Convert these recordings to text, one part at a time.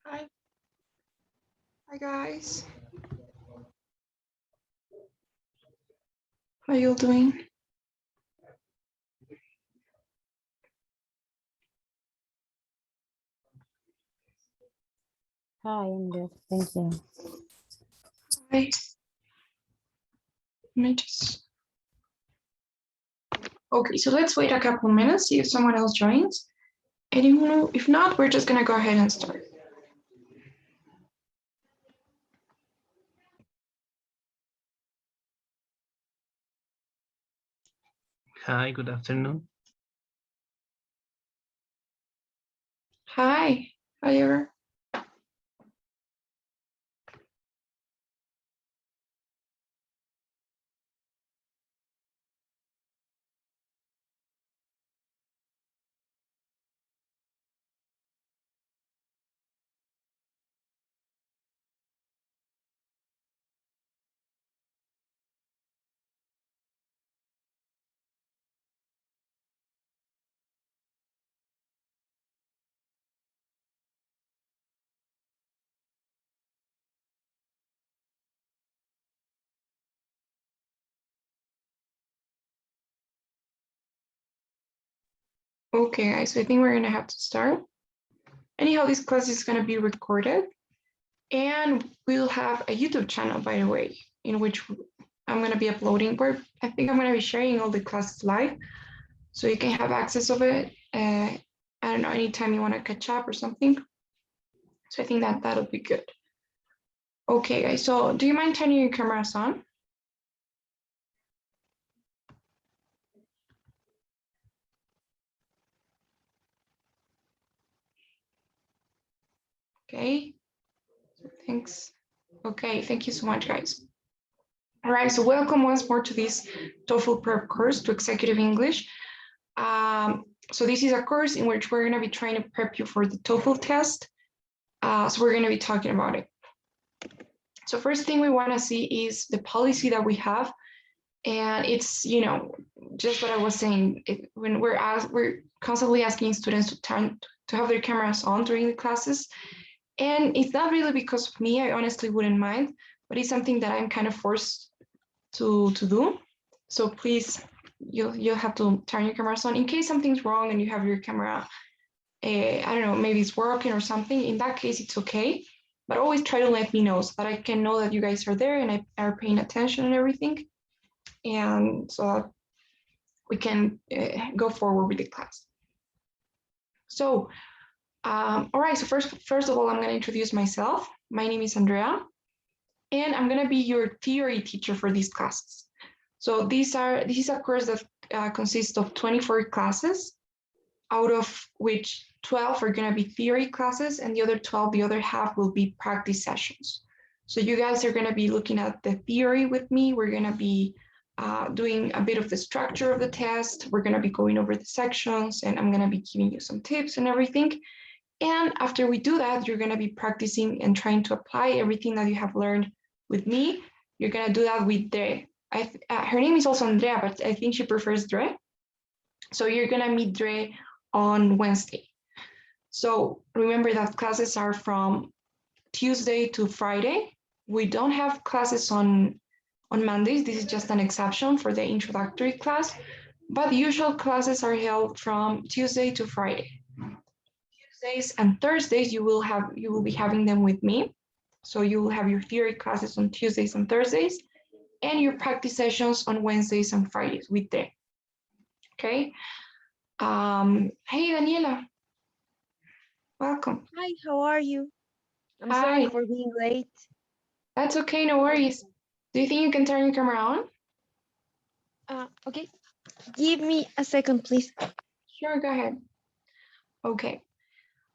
Hi. Hi guys. How you doing? Hi, I'm good. Thank you. Hi. Let me just. Okay, so let's wait a couple minutes, see if someone else joins. And if not, we're just gonna go ahead and start. Hi, good afternoon. Hi. Hi, ever. Okay, guys, so I think we're gonna have to start. Anyhow, this class is gonna be recorded, and we'll have a YouTube channel, by the way, in which I'm gonna be uploading. Where I think I'm gonna be sharing all the classes live, so you can have access of it. I don't know, anytime you want to catch up or something. So I think that that'll be good. Okay, guys, so do you mind turning your cameras on? Okay, thanks. Okay, thank you so much, guys. All right, so welcome once more to this TOEFL prep course to Executive English. So this is a course in which we're gonna be trying to prep you for the TOEFL test. So we're gonna be talking about it. So first thing we wanna see is the policy that we have. And it's, just what I was saying, when we're constantly asking students to have their cameras on during the classes. And it's not really because of me, I honestly wouldn't mind, but it's something that I'm kind of forced to do. So please, you'll have to turn your cameras on. In case something's wrong and you have your camera, I don't know, maybe it's working or something, in that case, it's okay. But always try to let me know so that I can know that you guys are there and are paying attention and everything. And so we can go forward with the class. So, all right, so first of all, I'm going to introduce myself. My name is Andrea, and I'm going to be your theory teacher for these classes. So this is a course that consists of 24 classes, out of which 12 are going to be theory classes, and the other 12, the other half will be practice sessions. So you guys are going to be looking at the theory with me. We're going to be doing a bit of the structure of the test. We're going to be going over the sections, and I'm going to be giving you some tips and everything. And after we do that, you're going to be practicing and trying to apply everything that you have learned with me. You're going to do that with Dre. Her name is also Andrea, but I think she prefers Dre. So you're going to meet Dre on Wednesday. So remember that classes are from Tuesday to Friday. We don't have classes on Mondays. This is just an exception for the introductory class, but the usual classes are held from Tuesday to Friday. Tuesdays and Thursdays, you will be having them with me. So you will have your theory classes on Tuesdays and Thursdays, and your practice sessions on Wednesdays and Fridays with them. Okay. Hey, Daniela. Welcome. Hi, how are you? I'm Hi. sorry for being late. That's okay, no worries. Do you think you can turn your camera on? Okay, give me a second, please. Sure, go ahead. Okay.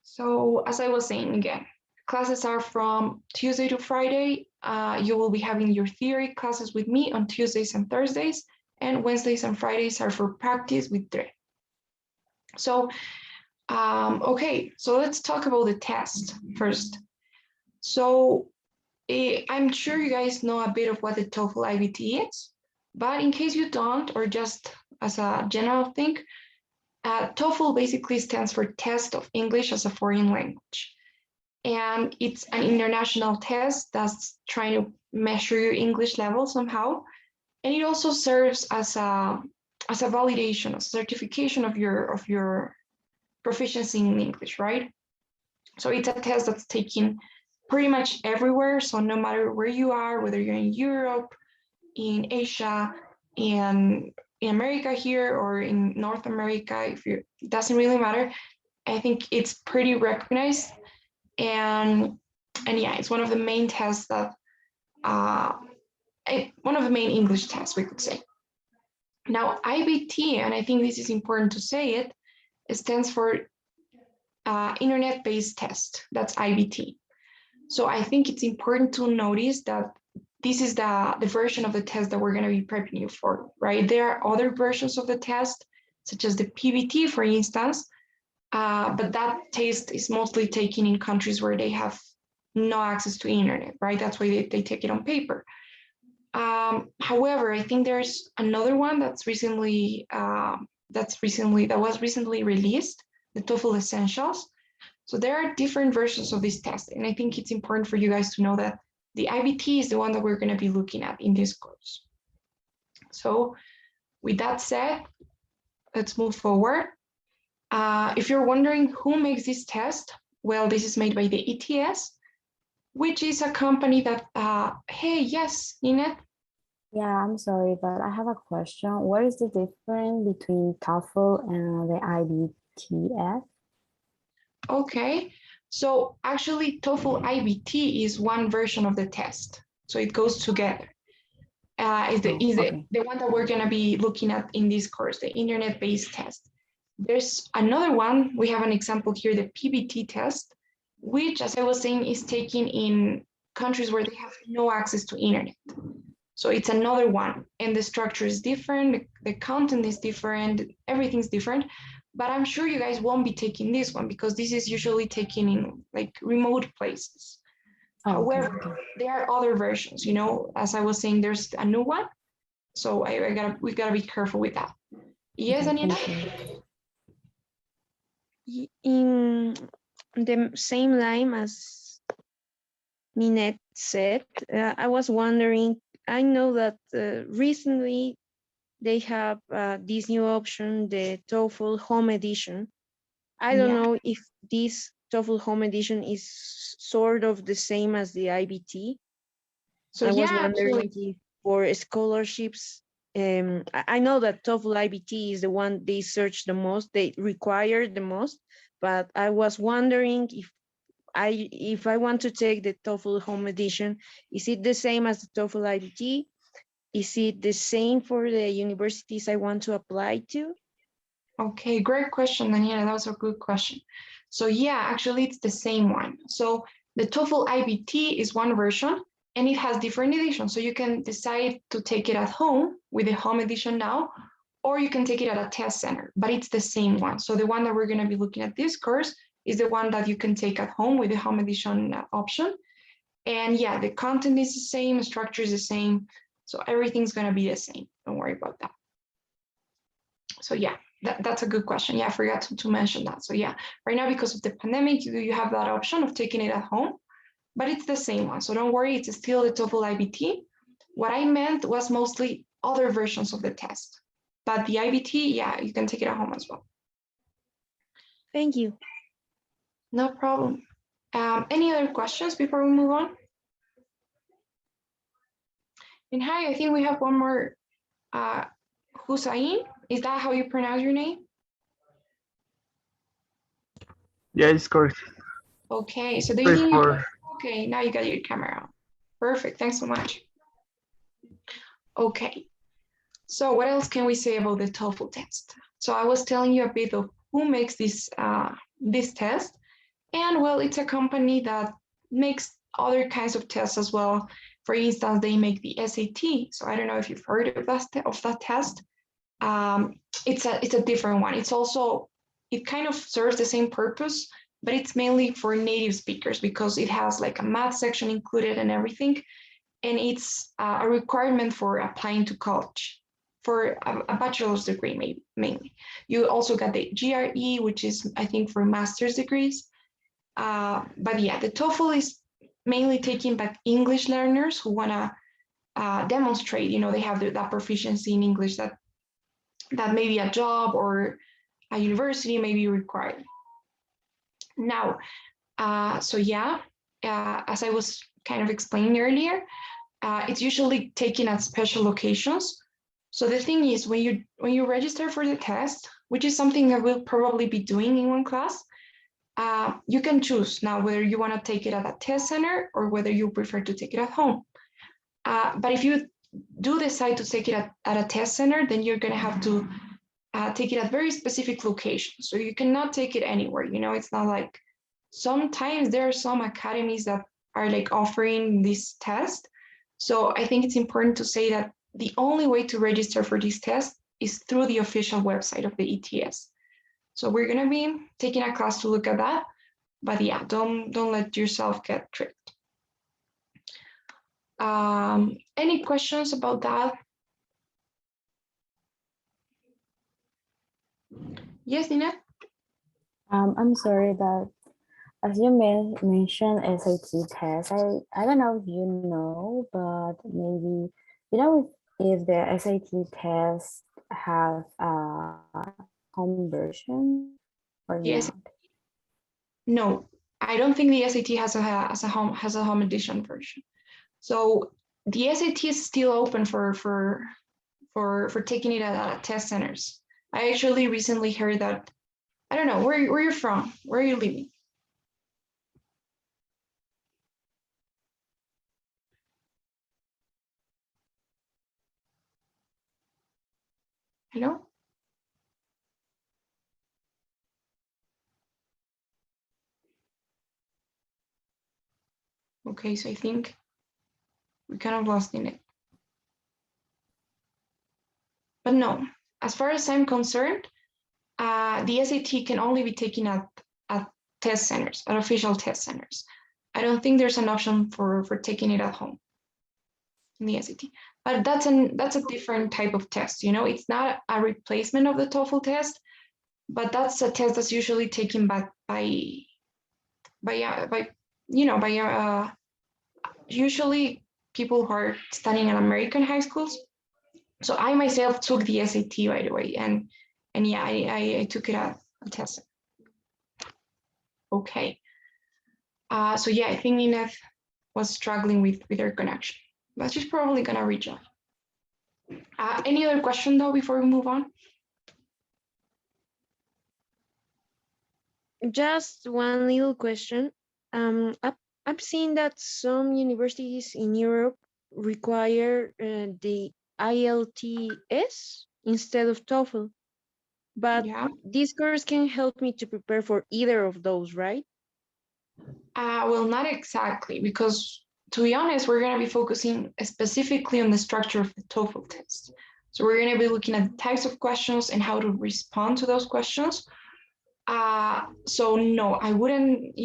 So as I was saying again, classes are from Tuesday to Friday. You will be having your theory classes with me on Tuesdays and Thursdays, and Wednesdays and Fridays are for practice with Dre. So, okay, so let's talk about the test first. So I'm sure you guys know a bit of what the TOEFL IBT is, but in case you don't, or just as a general thing, TOEFL basically stands for Test of English as a Foreign Language. and it's an international test that's trying to measure your English level somehow. And it also serves as a validation, a certification of your proficiency in English, right? So it's a test that's taken pretty much everywhere. So no matter where you are, whether you're in Europe, in Asia, in America here, or in North America, it doesn't really matter. I think it's pretty recognized, and yeah, it's one of the main tests that one of the main English tests, we could say. Now, IBT, and I think this is important to say it stands for internet-based test. That's IBT. So I think it's important to notice that this is the version of the test that we're going to be prepping you for, right? There are other versions of the test, such as the PBT, for instance, but that test is mostly taken in countries where they have no access to internet, right? That's why they take it on paper. However, I think there's another one that was recently released, the TOEFL Essentials. So there are different versions of this test, and I think it's important for you guys to know that the IBT is the one that we're going to be looking at in this course. So with that said, let's move forward. If you're wondering who makes this test, well, this is made by the ETS, which is a company that, hey, yes, Ninette? Yeah, I'm sorry, but I have a question. What is the difference between TOEFL and the IBTF? Okay, so actually TOEFL IBT is one version of the test. So it goes together. Is the one that we're going to be looking at in this course, the internet-based test. There's another one, we have an example here, the PBT test, which, as I was saying, is taken in countries where they have no access to internet. So it's another one, and the structure is different, the content is different, everything's different, but I'm sure you guys won't be taking this one because this is usually taken in like remote places. Oh, However, okay. there are other versions, you know, as I was saying, there's a new one. So we gotta be careful with that. Yes, Okay, Daniela? thank you. In the same line as Ninette said, I was wondering, I know that recently they have this new option, the TOEFL Home Edition. I don't know if this TOEFL Home Edition is sort of the same as the IBT. So I was yeah, wondering actually, if for scholarships, I know that TOEFL IBT is the one they search the most, they require the most, but I was wondering if I want to take the TOEFL Home Edition, is it the same as the TOEFL IBT? Is it the same for the universities I want to apply to? okay, great question, Daniela. That was a good question. So yeah, actually it's the same one. So the TOEFL IBT is one version and it has different editions. So you can decide to take it at home with the home edition now, or you can take it at a test center, but it's the same one. So the one that we're going to be looking at this course is the one that you can take at home with the home edition option. And yeah, the content is the same, structure is the same. So everything's going to be the same. Don't worry about that. So yeah, that's a good question. Yeah, I forgot to mention that. So yeah, right now, because of the pandemic, you have that option of taking it at home, but it's the same one. So don't worry, it's still the TOEFL IBT. What I meant was mostly other versions of the test, but the IBT, yeah, you can take it at home as well. Thank you. No problem. Any other questions before we move on? And hi, I think we have one more. Hussein, is that how you pronounce your name? Yeah, it's correct. Okay, so do you think For okay, now you got your camera on. Perfect, thanks so much. Okay, so what else can we say about the TOEFL test? So I was telling you a bit of who makes this test, and well, it's a company that makes other kinds of tests as well. For instance, they make the SAT. So I don't know if you've heard of that test. It's a different one. It kind of serves the same purpose, but it's mainly for native speakers because it has like a math section included and everything. And it's a requirement for applying to college for a bachelor's degree, mainly. You also got the GRE, which is, I think, for master's degrees. But yeah, the TOEFL is mainly taken by English learners who want to demonstrate, they have that proficiency in English that maybe a job or a university may be required. Now, so yeah, as I was kind of explaining earlier, it's usually taken at special occasions. So the thing is, when you register for the test, which is something that we'll probably be doing in one class, you can choose now whether you want to take it at a test center or whether you prefer to take it at home. But if you do decide to take it at a test center, then you're going to have to take it at very specific locations. So you cannot take it anywhere. It's not like sometimes there are some academies that are like offering this test. So I think it's important to say that the only way to register for this test is through the official website of the ETS. So we're going to be taking a class to look at that. But yeah, don't let yourself get tricked. Any questions about that? Yes, Nina? I'm sorry, but as you mentioned SAT test, I don't know if you know, but maybe you know if the SAT test have a home version or Yes. not. No, I don't think the SAT has a home edition version. So the SAT is still open for taking it at test centers. I actually recently heard that. I don't know where you're from. Where are you living? Hello? Okay, so I think we kind of lost in it. But no, as far as I'm concerned, the SAT can only be taken at test centers, at official test centers. I don't think there's an option for taking it at home in the SAT. But that's a different type of test. It's not a replacement of the TOEFL test, but that's a test that's usually taken by usually people who are studying in American high schools. So I myself took the SAT, by the way, and yeah, I took it at a test. Okay. So yeah, I think Nineth was struggling with her connection, but she's probably gonna rejoin. Any other question though before we move on? Just one little question. I've seen that some universities in Europe require the IELTS instead of TOEFL, but Yeah. this course can help me to prepare for either of those, right? Well, not exactly, because to be honest, we're going to be focusing specifically on the structure of the TOEFL test. So we're going to be looking at the types of questions and how to respond to those questions. So no, I wouldn't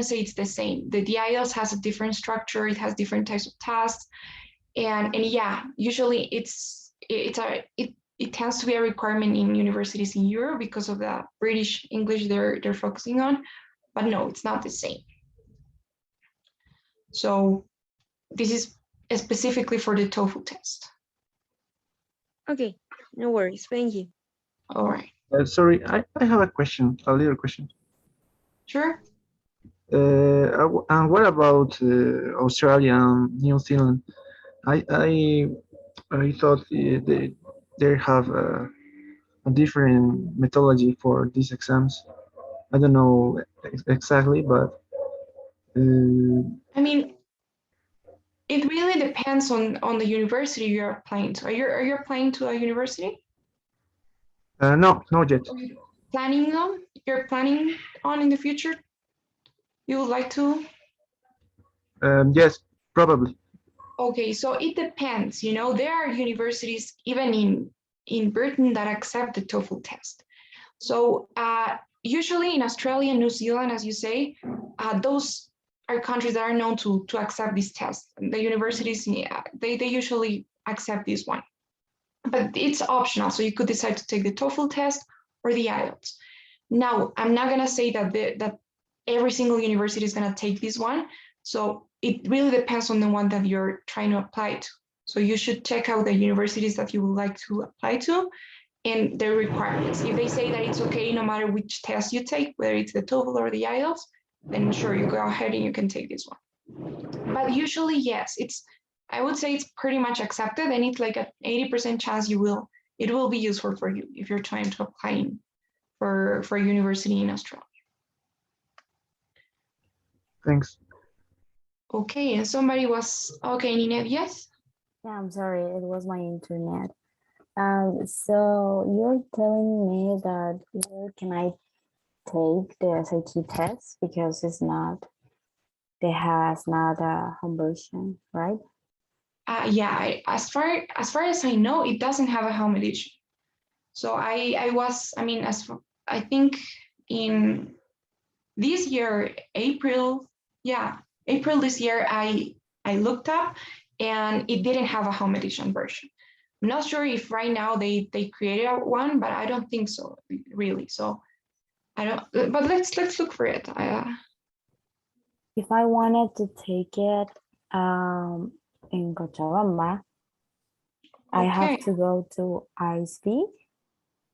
say it's the same. The IELTS has a different structure. It has different types of tasks, and yeah, usually it tends to be a requirement in universities in Europe because of the British English they're focusing on. But no, it's not the same. So this is specifically for the TOEFL test. Okay, no worries. Thank you. All right. Sorry, I have a question, a little question. Sure. And what about Australia and New Zealand? I thought they have a different methodology for these exams. I don't know exactly, but I mean, it really depends on the university you're applying to. Are you applying to a university? no, not yet. Planning on? You're planning on in the future? You would like to? Yes, probably. Okay, so it depends. There are universities even in Britain that accept the TOEFL test. So usually in Australia and New Zealand, as you say, those are countries that are known to accept this test. The universities, they usually accept this one. But it's optional, so you could decide to take the TOEFL test or the IELTS. Now, I'm not going to say that every single university is going to take this one. So it really depends on the one that you're trying to apply to. So you should check out the universities that you would like to apply to and their requirements. If they say that it's okay no matter which test you take, whether it's the TOEFL or the IELTS, then sure, you go ahead and you can take this one. But usually, yes, I would say it's pretty much accepted, and it's like an 80% chance it will be useful for you if you're trying to apply for university in Australia. Thanks. Okay, and somebody was, okay, Ninette, yes? Yeah, I'm sorry, it was my internet. So you're telling me that where can I take the SAT test because it has not a home version, right? Yeah, as far as I know, it doesn't have a home edition. So I think in this year, April this year, I looked up and it didn't have a home edition version. I'm not sure if right now they created one, but I don't think so, really. So I don't, but let's look for it. If I wanted to take it in Cochabamba, I have Okay. to go to ISB.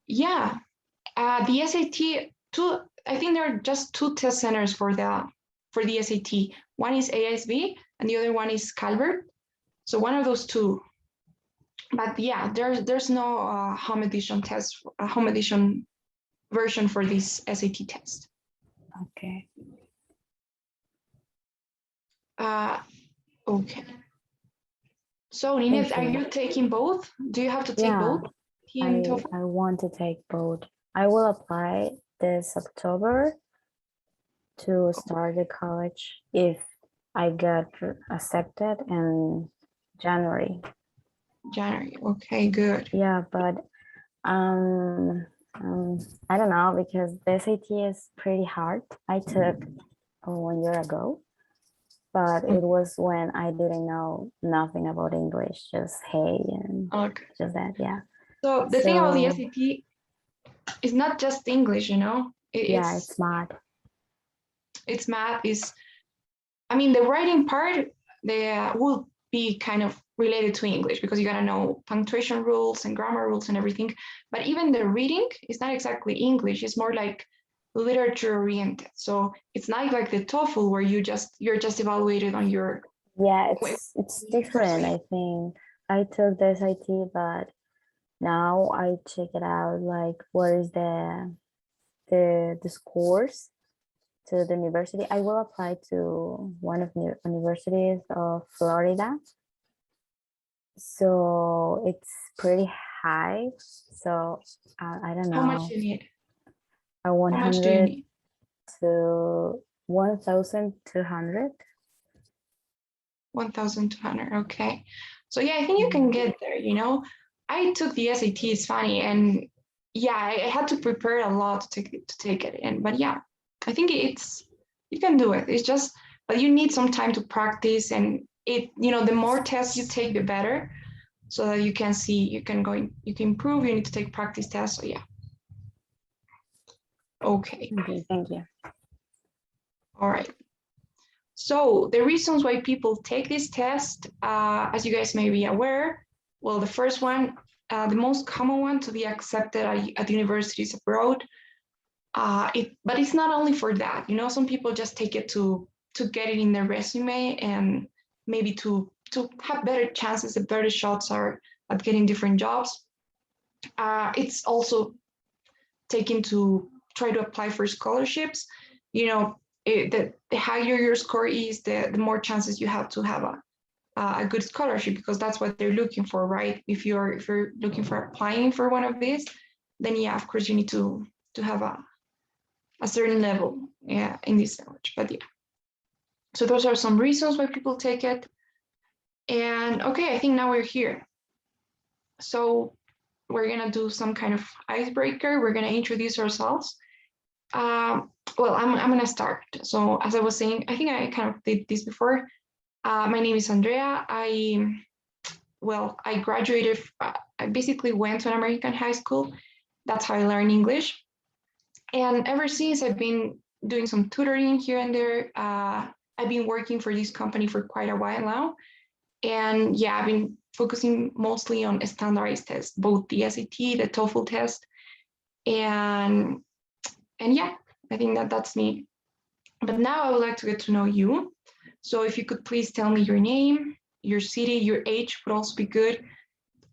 Yeah, the SAT, I think there are just two test centers for the SAT. One is ASB and the other one is Calvert. So one of those two. But yeah, there's no home edition version for this SAT test. Okay. Okay. So Ninette, are you taking both? Do you have to take both? I want to take both. I will apply this October to start the college if I get accepted in January. January. Okay, good. Yeah, but I don't know because the SAT is pretty hard. I took 1 year ago, but it was when I didn't know nothing about English, just hey and just that, yeah. So the thing about the SAT is not just English, you know? It's math. It's math. The writing part, will be kind of related to English because you gotta know punctuation rules and grammar rules and everything. But even the reading is not exactly English. It's more like literature oriented. So it's not like the TOEFL where you're just evaluated on your. Yeah, it's different. I think I took the SAT, but now I check it out. Like, what is the scores to the university? I will apply to one of the universities of Florida. So it's pretty high. So I don't know. How much do you need? 100 to 1,200. 1,200. Okay. So yeah, I think you can get there, you know. I took the SAT, it's funny, and yeah, I had to prepare a lot to take it in. But yeah, I think you can do it. It's just, but you need some time to practice, and the more tests you take, the better, so that you can see you can improve. You need to take practice tests. So yeah. Okay. Okay, thank you. All right. So the reasons why people take this test, as you guys may be aware, well, the first one, the most common one to be accepted at universities abroad, but it's not only for that. Some people just take it to get it in their resume and maybe to have better chances, and better shots are at getting different jobs. It's also taken to try to apply for scholarships. The higher your score is, the more chances you have to have a good scholarship, because that's what they're looking for, right? If you're looking for applying for one of these, then yeah, of course you need to have a certain level, in this language. But yeah, so those are some reasons why people take it. And okay, I think now we're here. So we're gonna do some kind of icebreaker. We're gonna introduce ourselves. Well, I'm gonna start. So as I was saying, I think I kind of did this before. My name is Andrea. I graduated. I basically went to an American high school. That's how I learned English. And ever since, I've been doing some tutoring here and there. I've been working for this company for quite a while now. And yeah, I've been focusing mostly on standardized tests, both the SAT, the TOEFL test, and yeah, I think that that's me. But now I would like to get to know you. So if you could please tell me your name, your city, your age would also be good.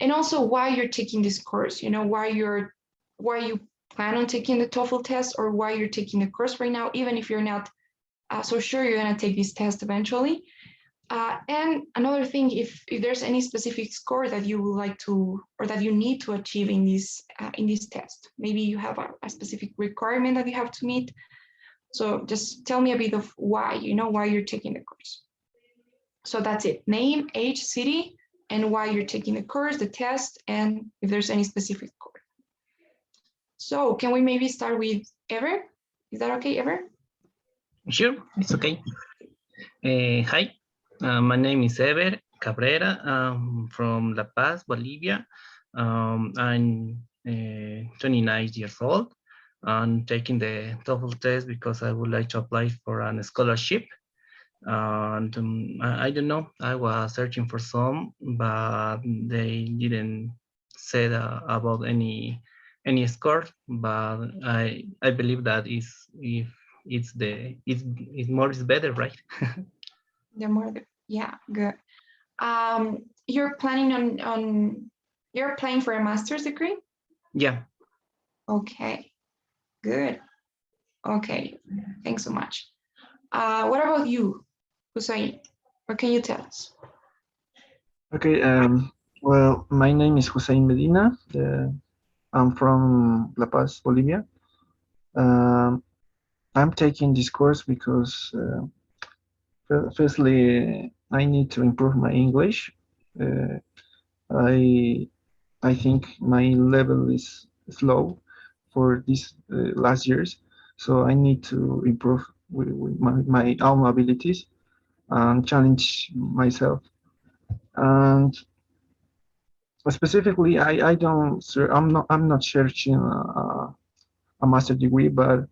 And also why you're taking this course, you know, why you plan on taking the TOEFL test, or why you're taking the course right now, even if you're not so sure you're going to take this test eventually. And another thing, if there's any specific score that you would like to, or that you need to achieve in this test, maybe you have a specific requirement that you have to meet. So just tell me a bit of why, you know, why you're taking the course. So that's it: name, age, city, and why you're taking the course, the test, and if there's any specific score. So can we maybe start with Ever? Is that okay, Ever? Sure, it's okay. Hi, my name is Ever Cabrera. I'm from La Paz, Bolivia. I'm 29 years old. I'm taking the TOEFL test because I would like to apply for a scholarship. And I don't know, I was searching for some, but they didn't say about any score. But I believe that is, if it's more is better, right? The more, yeah, good. You're planning on you're applying for a master's degree? Yeah. Okay, good. Okay, thanks so much. What about you, Hussein? What can you tell us? Okay, well, my name is Hussein Medina. I'm from La Paz, Bolivia. I'm taking this course because, firstly, I need to improve my English. Uh, I think my level is low for these last years, so I need to improve with my own abilities and challenge myself. And specifically, I'm not searching a master degree, but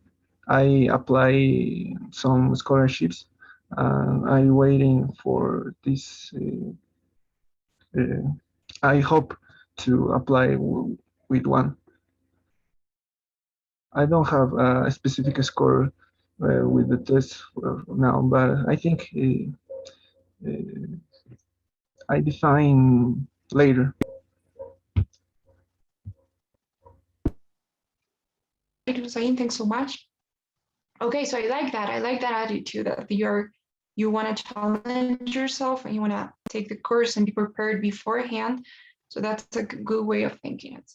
I apply some scholarships, and I'm waiting for this. I hope to apply with one. I don't have a specific score with the test now, but I think I define later. Hussein, thanks so much. Okay, so I like that. I like that attitude that you want to challenge yourself and you want to take the course and be prepared beforehand. So that's a good way of thinking it.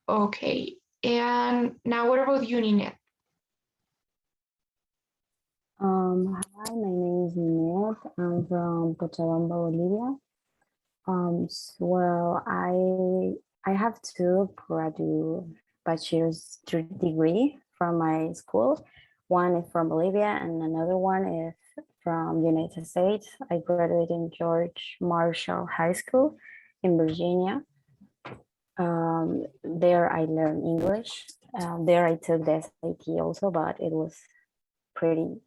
Okay, and now what about you, Ninette? Hi, my name is Ninette. I'm from Cochabamba, Bolivia. Well, I have two graduate bachelor's degree from my school. One is from Bolivia and another one is from United States. I graduated in George Marshall High School in Virginia. There I learned English. There I took the SAT also, but it was pretty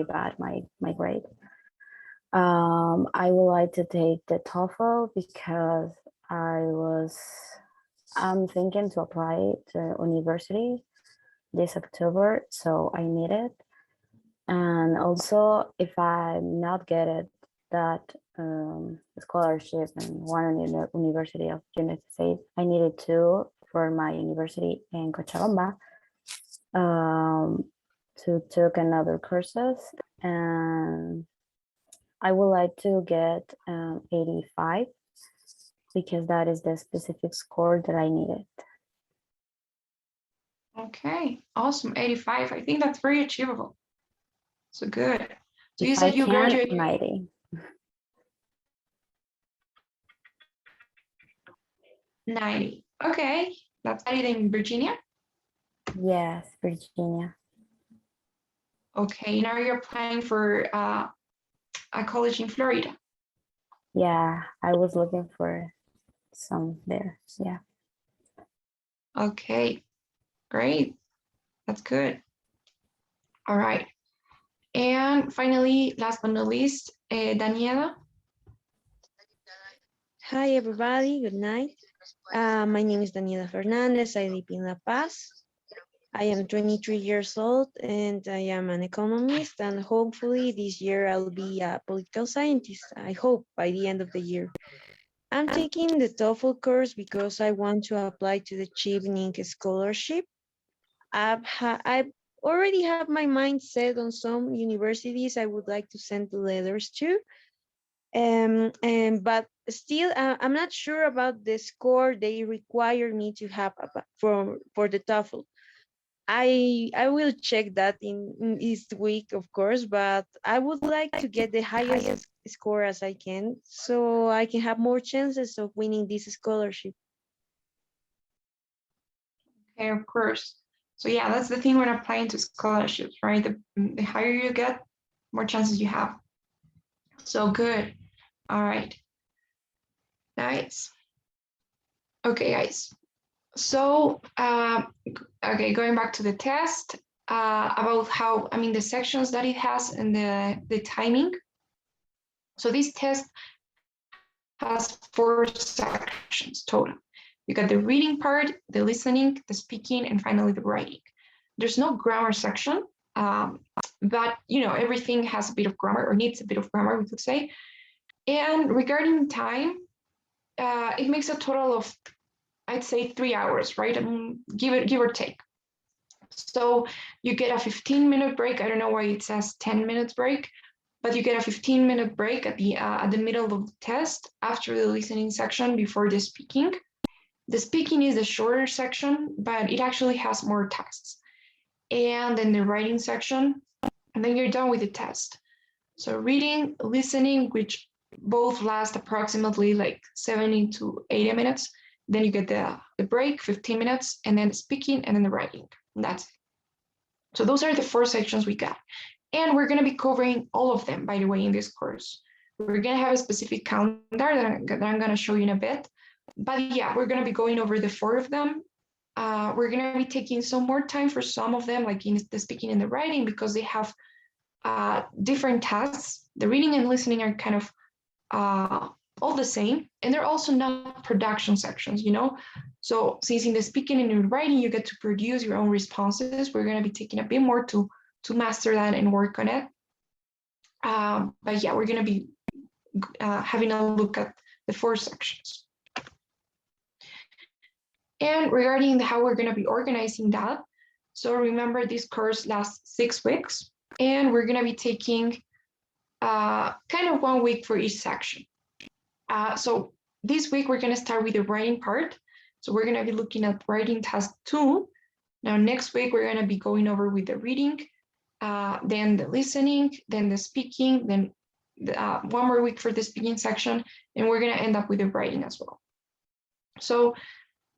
bad, my grade. I would like to take the TOEFL because I'm thinking to apply to university this October, so I need it. And also, if I not get it, that scholarship in one university of United States, I needed two for my university in Cochabamba to take another courses, and I would like to get 85 because that is the specific score that I needed. Okay, awesome, 85. I think that's very achievable. So good. So you If said I you can, graduated 90. 90. Okay, that's studied in Virginia. Yes, Virginia. Okay, now you're applying for a college in Florida. Yeah, I was looking for some there. Yeah. Okay, great. That's good. All right. And finally, last but not least, Daniela. Hi, everybody. Good night. My name is Daniela Fernandez. I live in La Paz. I am 23 years old and I am an economist, and hopefully this year I'll be a political scientist. I hope by the end of the year. I'm taking the TOEFL course because I want to apply to the Chevening scholarship. I've already have my mind set on some universities I would like to send the letters to. But still, I'm not sure about the score they require me to have for the TOEFL. I will check that in this week, of course, but I would like to get the highest score as I can, so I can have more chances of winning this scholarship. Okay, of course. So yeah, that's the thing when applying to scholarships, right? The higher you get, more chances you have. So good. All right. Nice. Okay, guys. So, okay, going back to the test, about how, I mean, the sections that it has and the timing. So this test has 4 sections total. You got the reading part, the listening, the speaking, and finally the writing. There's no grammar section, but you know, everything has a bit of grammar or needs a bit of grammar, we could say. And regarding time, it makes a total of, I'd say 3 hours, right? I mean, give or take. So you get a 15-minute break. I don't know why it says 10 minutes break, but you get a 15-minute break at the middle of the test after the listening section before the speaking. The speaking is the shorter section, but it actually has more tasks. And then the writing section, and then you're done with the test. So reading, listening, which both last approximately like 70 to 80 minutes. Then you get the break, 15 minutes, and then the speaking, and then the writing. And that's it. So those are the 4 sections we got. And we're going to be covering all of them, by the way, in this course. We're going to have a specific calendar that I'm going to show you in a bit. But yeah, we're going to be going over the 4 of them. We're going to be taking some more time for some of them, like in the speaking and the writing, because they have different tasks. The reading and listening are kind of all the same, and they're also not production sections, you know. So since in the speaking and in writing you get to produce your own responses, we're going to be taking a bit more to master that and work on it. But yeah, we're going to be having a look at the 4 sections. And regarding how we're going to be organizing that, so remember this course lasts 6 weeks, and we're going to be taking kind of 1 week for each section. So this week we're going to start with the writing part. So we're going to be looking at writing task 2. Now next week we're going to be going over with the reading, then the listening, then the speaking, then 1 more week for the speaking section, and we're going to end up with the writing as well. So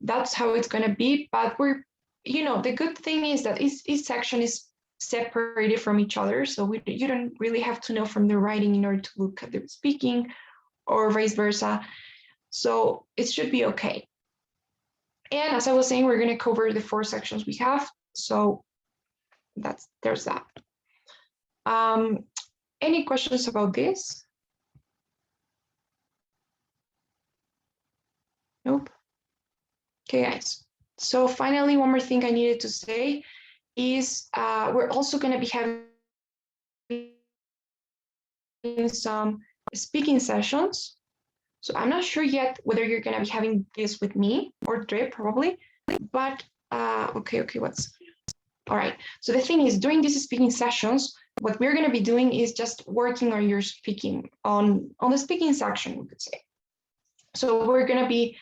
that's how it's going to be. But we're, you know, the good thing is that each section is separated from each other. So you don't really have to know from the writing in order to look at the speaking, or vice versa. So it should be okay. And as I was saying, we're going to cover the 4 sections we have. So there's that. Any questions about this? Nope. Okay, guys. So finally, one more thing I needed to say is we're also going to be having some speaking sessions. So I'm not sure yet whether you're going to be having this with me or Dre, probably. But okay, what's all right. So the thing is, during these speaking sessions, what we're going to be doing is just working on your speaking, on the speaking section, we could say. So we're going to be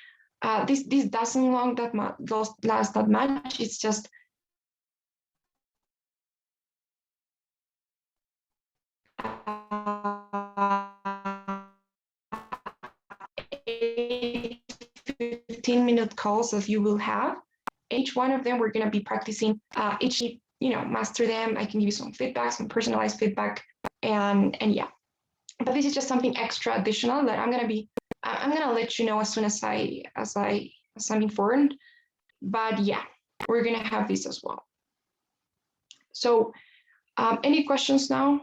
this doesn't last that much. It's just 15-minute calls that you will have. Each one of them, we're going to be practicing each, you know, master them. I can give you some feedback, some personalized feedback, and yeah. But this is just something extra additional that I'm going to let you know as soon as I'm informed. But yeah, we're going to have this as well. So Any questions now?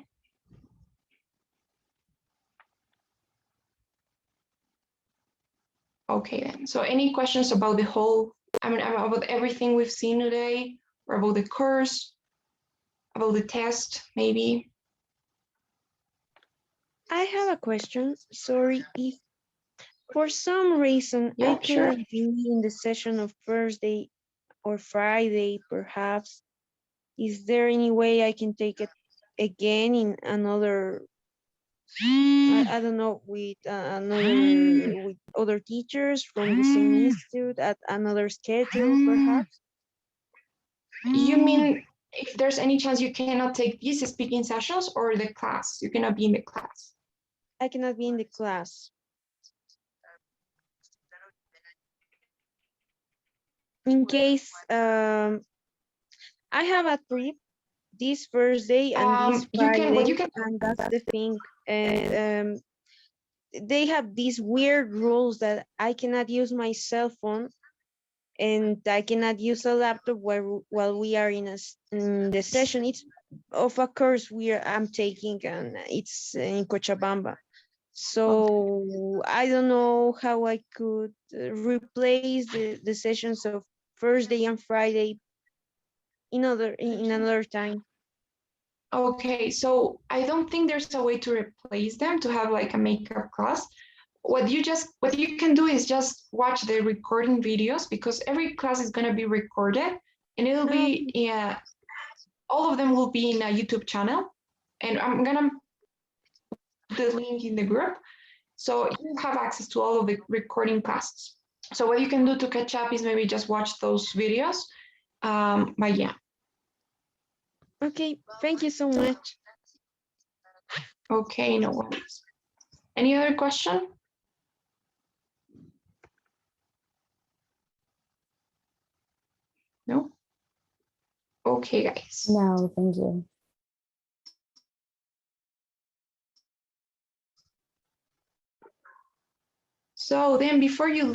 Okay then, so any questions about the whole, about everything we've seen today, or about the course, about the test, maybe? I have a question. Sorry, if for some reason I Yeah, sure. cannot be in the session of Thursday or Friday, perhaps, is there any way I can take it again in another, I don't know, with with other teachers from the same institute at another schedule, perhaps? You mean if there's any chance you cannot take these speaking sessions or the class? You cannot be in the class. I cannot be in the class. In case I have a trip this Thursday and this You can, what Friday, you can, and that's the thing. And they have these weird rules that I cannot use my cell phone and I cannot use a laptop while we are in the session. It's of a course I'm taking, and it's in Cochabamba. So I don't know how I could replace the sessions of Thursday and Friday in another time. okay, so I don't think there's a way to replace them, to have like a makeup class. What you can do is just watch the recording videos, because every class is going to be recorded, and it'll be, yeah, all of them will be in a YouTube channel, and I'm going to put the link in the group. So you have access to all of the recording classes. So what you can do to catch up is maybe just watch those videos. But yeah. Okay, thank you so much. Okay, no worries. Any other question? No? Okay, guys. No, thank you. So then before you,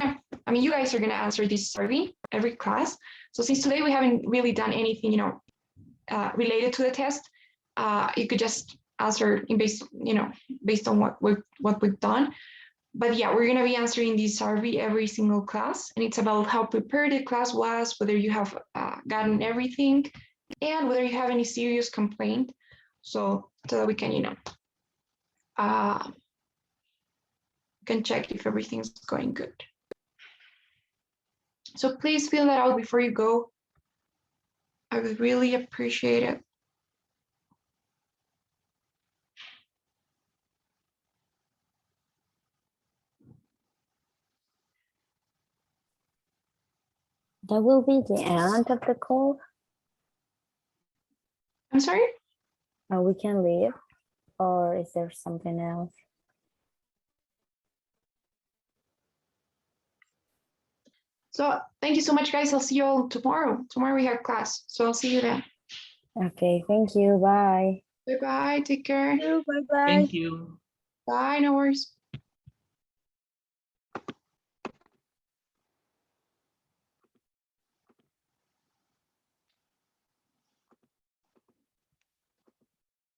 you guys are going to answer this survey every class. So since today we haven't really done anything, related to the test, you could just answer based on what we've done. But yeah, we're going to be answering this survey every single class, and it's about how prepared the class was, whether you have gotten everything, and whether you have any serious complaint, so that we can, can check if everything's going good. So please fill that out before you go. I would really appreciate it. That will be the end of the call. I'm sorry? We can leave, or is there something else? So thank you so much, guys. I'll see you all tomorrow. Tomorrow we have class, so I'll see you then. Okay, thank you. Bye. Bye-bye. Take care. Bye-bye. Thank you. Bye. No worries.